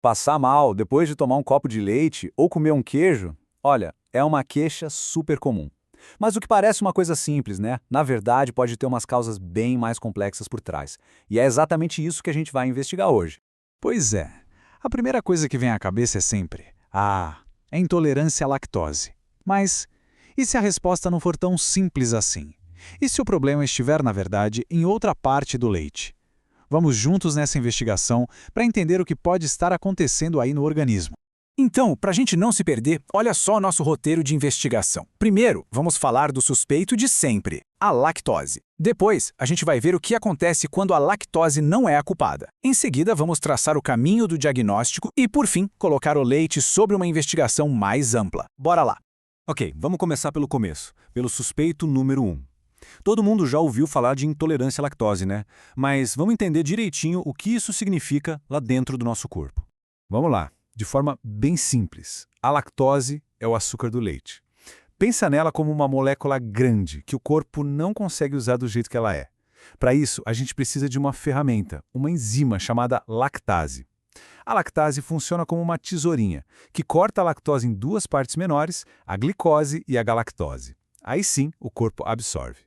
Passar mal depois de tomar um copo de leite ou comer um queijo, olha, é uma queixa super comum. Mas o que parece uma coisa simples, né? Na verdade, pode ter umas causas bem mais complexas por trás. E é exatamente isso que a gente vai investigar hoje. Pois é. A primeira coisa que vem à cabeça é sempre: é intolerância à lactose. Mas e se a resposta não for tão simples assim? E se o problema estiver, na verdade, em outra parte do leite? Vamos juntos nessa investigação para entender o que pode estar acontecendo aí no organismo. Então, para a gente não se perder, olha só o nosso roteiro de investigação. Primeiro, vamos falar do suspeito de sempre, a lactose. Depois, a gente vai ver o que acontece quando a lactose não é a culpada. Em seguida, vamos traçar o caminho do diagnóstico e, por fim, colocar o leite sobre uma investigação mais ampla. Bora lá! Ok, vamos começar pelo começo, pelo suspeito número 1. Todo mundo já ouviu falar de intolerância à lactose, né? Mas vamos entender direitinho o que isso significa lá dentro do nosso corpo. Vamos lá, de forma bem simples. A lactose é o açúcar do leite. Pensa nela como uma molécula grande que o corpo não consegue usar do jeito que ela é. Para isso, a gente precisa de uma ferramenta, uma enzima chamada lactase. A lactase funciona como uma tesourinha, que corta a lactose em duas partes menores, a glicose e a galactose. Aí sim, o corpo absorve.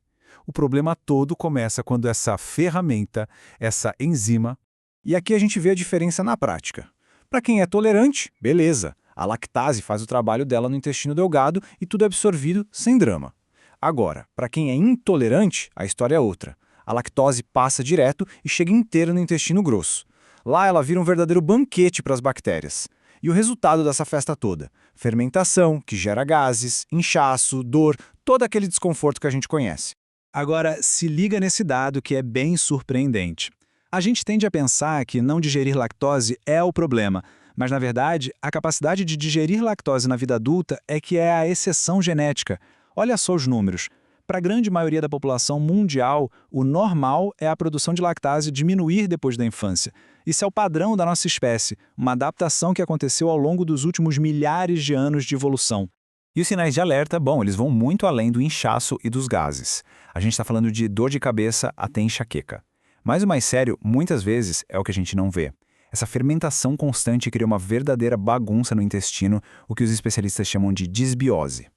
O problema todo começa quando essa ferramenta, essa enzima... E aqui a gente vê a diferença na prática. Para quem é tolerante, beleza. A lactase faz o trabalho dela no intestino delgado e tudo é absorvido sem drama. Agora, para quem é intolerante, a história é outra. A lactose passa direto e chega inteira no intestino grosso. Lá ela vira um verdadeiro banquete para as bactérias. E o resultado dessa festa toda? Fermentação, que gera gases, inchaço, dor, todo aquele desconforto que a gente conhece. Agora, se liga nesse dado que é bem surpreendente. A gente tende a pensar que não digerir lactose é o problema, mas, na verdade, a capacidade de digerir lactose na vida adulta é que é a exceção genética. Olha só os números. Para a grande maioria da população mundial, o normal é a produção de lactase diminuir depois da infância. Isso é o padrão da nossa espécie, uma adaptação que aconteceu ao longo dos últimos milhares de anos de evolução. E os sinais de alerta, bom, eles vão muito além do inchaço e dos gases. A gente está falando de dor de cabeça até enxaqueca. Mas o mais sério, muitas vezes, é o que a gente não vê. Essa fermentação constante cria uma verdadeira bagunça no intestino, o que os especialistas chamam de disbiose.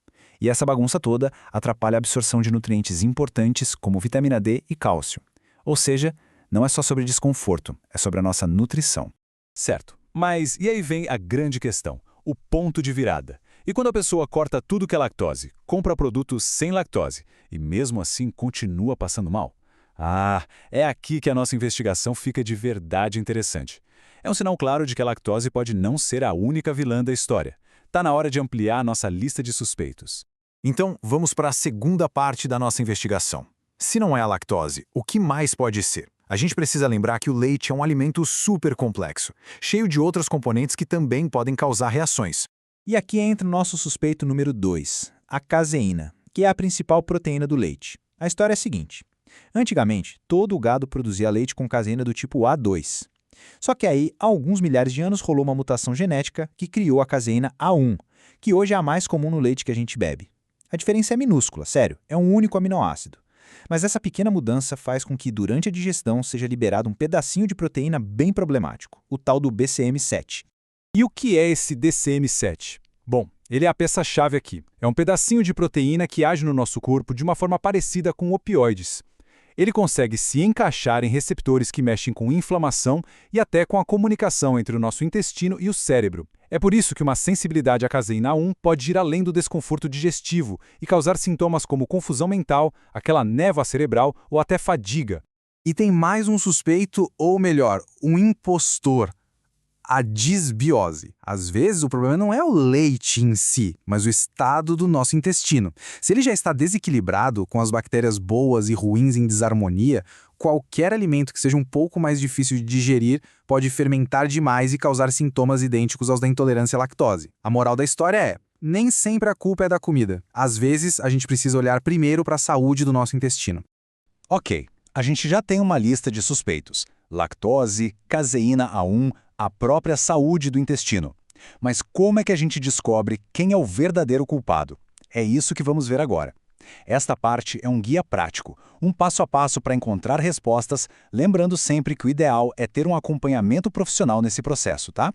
E essa bagunça toda atrapalha a absorção de nutrientes importantes como vitamina D e cálcio. Ou seja, não é só sobre desconforto, é sobre a nossa nutrição. Certo, mas e aí vem a grande questão, o ponto de virada. E quando a pessoa corta tudo que é lactose, compra produtos sem lactose e mesmo assim continua passando mal? É aqui que a nossa investigação fica de verdade interessante. É um sinal claro de que a lactose pode não ser a única vilã da história. Tá na hora de ampliar a nossa lista de suspeitos. Então, vamos para a segunda parte da nossa investigação. Se não é a lactose, o que mais pode ser? A gente precisa lembrar que o leite é um alimento super complexo, cheio de outros componentes que também podem causar reações. E aqui entra o nosso suspeito número 2, a caseína, que é a principal proteína do leite. A história é a seguinte. Antigamente, todo o gado produzia leite com caseína do tipo A2. Só que aí, há alguns milhares de anos, rolou uma mutação genética que criou a caseína A1, que hoje é a mais comum no leite que a gente bebe. A diferença é minúscula, sério, é um único aminoácido. Mas essa pequena mudança faz com que, durante a digestão, seja liberado um pedacinho de proteína bem problemático, o tal do BCM7. E o que é esse DCM7? Bom, ele é a peça-chave aqui. É um pedacinho de proteína que age no nosso corpo de uma forma parecida com opioides. Ele consegue se encaixar em receptores que mexem com inflamação e até com a comunicação entre o nosso intestino e o cérebro. É por isso que uma sensibilidade à caseína 1 pode ir além do desconforto digestivo e causar sintomas como confusão mental, aquela névoa cerebral ou até fadiga. E tem mais um suspeito, ou melhor, um impostor. A disbiose. Às vezes o problema não é o leite em si, mas o estado do nosso intestino. Se ele já está desequilibrado, com as bactérias boas e ruins em desarmonia, qualquer alimento que seja um pouco mais difícil de digerir pode fermentar demais e causar sintomas idênticos aos da intolerância à lactose. A moral da história é: nem sempre a culpa é da comida. Às vezes, a gente precisa olhar primeiro para a saúde do nosso intestino. Ok, a gente já tem uma lista de suspeitos. Lactose, caseína A1, a própria saúde do intestino. Mas como é que a gente descobre quem é o verdadeiro culpado? É isso que vamos ver agora. Esta parte é um guia prático, um passo a passo para encontrar respostas, lembrando sempre que o ideal é ter um acompanhamento profissional nesse processo, tá?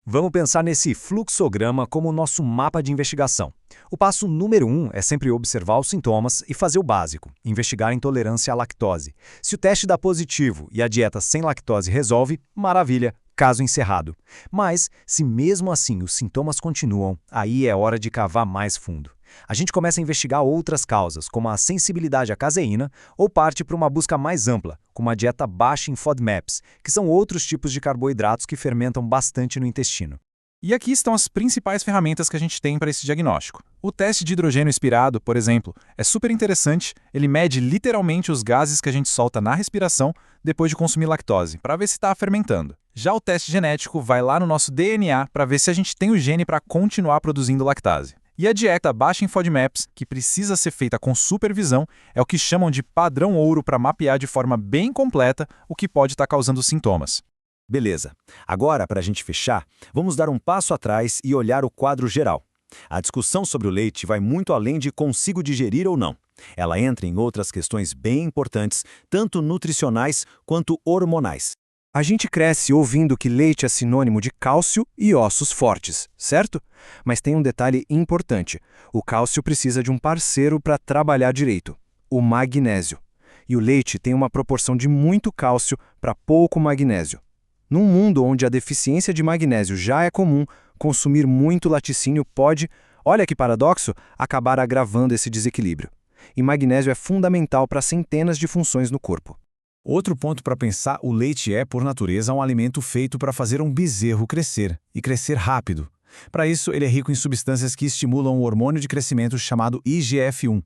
Vamos pensar nesse fluxograma como o nosso mapa de investigação. O passo número 1 é sempre observar os sintomas e fazer o básico, investigar a intolerância à lactose. Se o teste dá positivo e a dieta sem lactose resolve, maravilha, caso encerrado. Mas, se mesmo assim os sintomas continuam, aí é hora de cavar mais fundo. A gente começa a investigar outras causas, como a sensibilidade à caseína, ou parte para uma busca mais ampla, como a dieta baixa em FODMAPs, que são outros tipos de carboidratos que fermentam bastante no intestino. E aqui estão as principais ferramentas que a gente tem para esse diagnóstico. O teste de hidrogênio expirado, por exemplo, é super interessante. Ele mede literalmente os gases que a gente solta na respiração depois de consumir lactose, para ver se está fermentando. Já o teste genético vai lá no nosso DNA para ver se a gente tem o gene para continuar produzindo lactase. E a dieta baixa em FODMAPs, que precisa ser feita com supervisão, é o que chamam de padrão ouro para mapear de forma bem completa o que pode estar causando sintomas. Beleza. Agora, para a gente fechar, vamos dar um passo atrás e olhar o quadro geral. A discussão sobre o leite vai muito além de consigo digerir ou não. Ela entra em outras questões bem importantes, tanto nutricionais quanto hormonais. A gente cresce ouvindo que leite é sinônimo de cálcio e ossos fortes, certo? Mas tem um detalhe importante. O cálcio precisa de um parceiro para trabalhar direito, o magnésio. E o leite tem uma proporção de muito cálcio para pouco magnésio. Num mundo onde a deficiência de magnésio já é comum, consumir muito laticínio pode, olha que paradoxo, acabar agravando esse desequilíbrio. E magnésio é fundamental para centenas de funções no corpo. Outro ponto para pensar, o leite é, por natureza, um alimento feito para fazer um bezerro crescer, e crescer rápido. Para isso, ele é rico em substâncias que estimulam o hormônio de crescimento chamado IGF-1.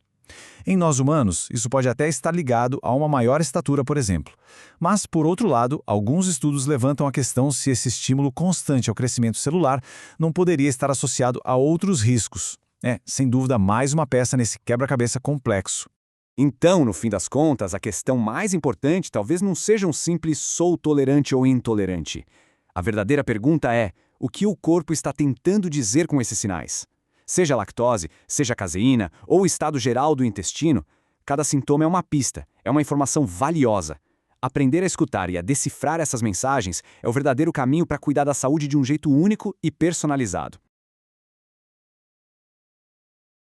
Em nós humanos, isso pode até estar ligado a uma maior estatura, por exemplo. Mas, por outro lado, alguns estudos levantam a questão se esse estímulo constante ao crescimento celular não poderia estar associado a outros riscos. É, sem dúvida, mais uma peça nesse quebra-cabeça complexo. Então, no fim das contas, a questão mais importante talvez não seja um simples sou tolerante ou intolerante. A verdadeira pergunta é, o que o corpo está tentando dizer com esses sinais? Seja lactose, seja caseína ou o estado geral do intestino, cada sintoma é uma pista, é uma informação valiosa. Aprender a escutar e a decifrar essas mensagens é o verdadeiro caminho para cuidar da saúde de um jeito único e personalizado.